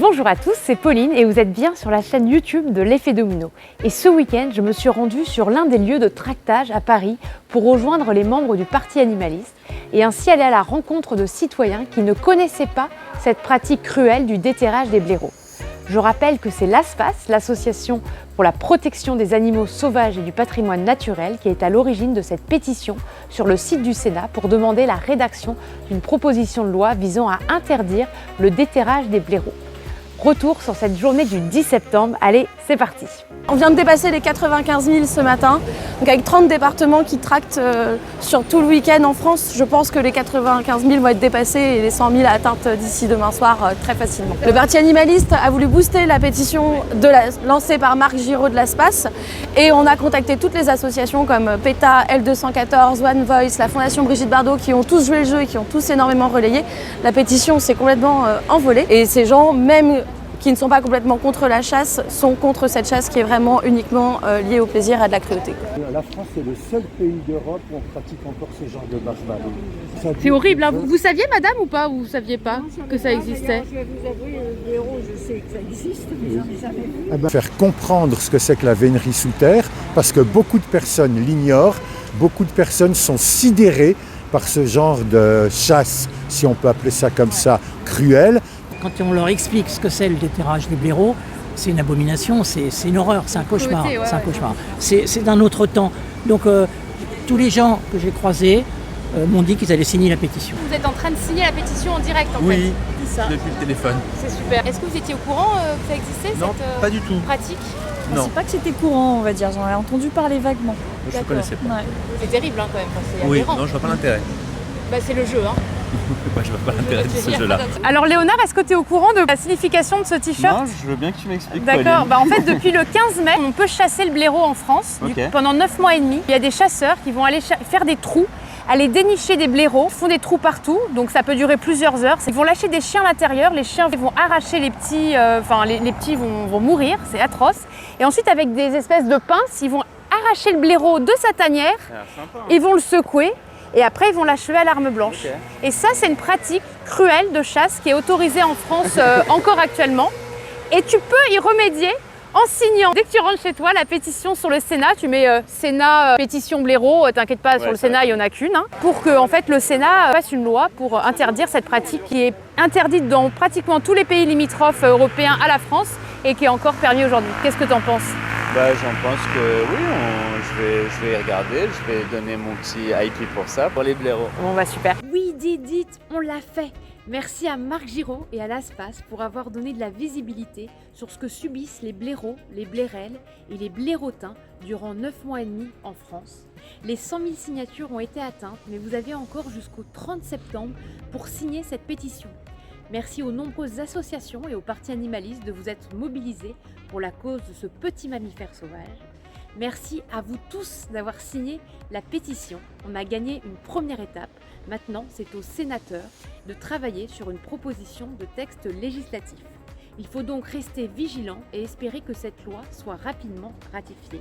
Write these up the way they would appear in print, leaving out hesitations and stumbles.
Bonjour à tous, c'est Pauline et vous êtes bien sur la chaîne YouTube de l'Effet Domino. Et ce week-end, je me suis rendue sur l'un des lieux de tractage à Paris pour rejoindre les membres du Parti animaliste et ainsi aller à la rencontre de citoyens qui ne connaissaient pas cette pratique cruelle du déterrage des blaireaux. Je rappelle que c'est l'ASPAS, l'association pour la protection des animaux sauvages et du patrimoine naturel, qui est à l'origine de cette pétition sur le site du Sénat pour demander la rédaction d'une proposition de loi visant à interdire le déterrage des blaireaux. Retour sur cette journée du 10 septembre, allez, c'est parti! On vient de dépasser les 95 000 ce matin, donc avec 30 départements qui tractent sur tout le week-end en France, je pense que les 95 000 vont être dépassés et les 100 000 atteintes d'ici demain soir très facilement. Le Parti animaliste a voulu booster la pétition lancée par Marc Giraud de l'ASPAS et on a contacté toutes les associations comme PETA, L214, One Voice, la Fondation Brigitte Bardot qui ont tous joué le jeu et qui ont tous énormément relayé. La pétition s'est complètement envolée et ces gens, même qui ne sont pas complètement contre la chasse, sont contre cette chasse qui est vraiment uniquement liée au plaisir et à de la cruauté. La France est le seul pays d'Europe où on pratique encore ce genre de barbarie. C'est horrible, hein. Vous saviez madame ou pas? Ou vous saviez pas que ça existait? Je vais vous avouer, le blaireau, je sais que ça existe, mais j'en ai jamais vu. Faire comprendre ce que c'est que la vénerie sous terre, parce que beaucoup de personnes l'ignorent, beaucoup de personnes sont sidérées par ce genre de chasse, si on peut appeler ça comme ça, cruelle. Quand on leur explique ce que c'est le déterrage des blaireaux, c'est une abomination, c'est une horreur, c'est un cauchemar. C'est un cauchemar. C'est d'un autre temps. Donc tous les gens que j'ai croisés m'ont dit qu'ils allaient signer la pétition. Vous êtes en train de signer la pétition en direct en fait? Oui, depuis le téléphone. C'est super. Est-ce que vous étiez au courant que ça existait, Non, cette pas du tout. pratique? Je ne sais pas que c'était courant, on va dire, j'en ai entendu parler vaguement. Je ne connaissais pas. Ouais. C'est terrible hein, quand même, c'est Oui, aberrant. non, je vois pas l'intérêt. Bah, c'est le jeu. Hein. Moi, je vois pas l'intérêt de ce jeu-là. Alors Léonard, est-ce que tu es au courant de la signification de ce t-shirt? Non, je veux bien que tu m'expliques. D'accord, en fait depuis le 15 mai, on peut chasser le blaireau en France pendant 9 mois et demi. Il y a des chasseurs qui vont aller faire des trous, aller dénicher des blaireaux, font des trous partout, donc ça peut durer plusieurs heures. Ils vont lâcher des chiens à l'intérieur, les chiens vont arracher les petits, les petits vont mourir, c'est atroce. Et ensuite avec des espèces de pinces, ils vont arracher le blaireau de sa tanière, ils vont le secouer. Et après, ils vont l'achever à l'arme blanche. Okay. Et ça, c'est une pratique cruelle de chasse qui est autorisée en France encore actuellement. Et tu peux y remédier en signant, dès que tu rentres chez toi, la pétition sur le Sénat. Tu mets Sénat pétition blaireau, t'inquiète pas, sur le Sénat, il n'y en a qu'une. Hein, pour que en fait, le Sénat fasse une loi pour interdire cette pratique qui est interdite dans pratiquement tous les pays limitrophes européens à la France et qui est encore permis aujourd'hui. Qu'est-ce que tu en penses? J'en pense que oui, je vais regarder, je vais donner mon petit IP pour ça, pour les blaireaux. Bon bah super. Oui, dites, on l'a fait. Merci à Marc Giraud et à l'ASPAS pour avoir donné de la visibilité sur ce que subissent les blaireaux, les blairelles et les blairotins durant 9 mois et demi en France. Les 100 000 signatures ont été atteintes, mais vous avez encore jusqu'au 30 septembre pour signer cette pétition. Merci aux nombreuses associations et aux partis animalistes de vous être mobilisés pour la cause de ce petit mammifère sauvage. Merci à vous tous d'avoir signé la pétition. On a gagné une première étape. Maintenant, c'est aux sénateurs de travailler sur une proposition de texte législatif. Il faut donc rester vigilant et espérer que cette loi soit rapidement ratifiée.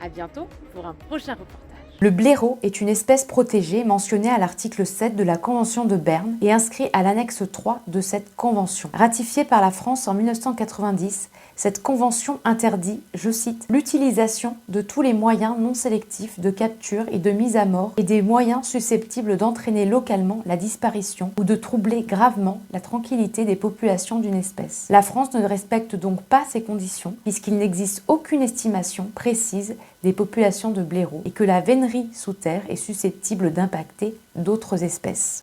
À bientôt pour un prochain reportage. Le blaireau est une espèce protégée mentionnée à l'article 7 de la Convention de Berne et inscrit à l'annexe 3 de cette convention. Ratifiée par la France en 1990, cette convention interdit, je cite, l'utilisation de tous les moyens non sélectifs de capture et de mise à mort et des moyens susceptibles d'entraîner localement la disparition ou de troubler gravement la tranquillité des populations d'une espèce. La France ne respecte donc pas ces conditions puisqu'il n'existe aucune estimation précise des populations de blaireaux et que la vénerie sous terre est susceptible d'impacter d'autres espèces.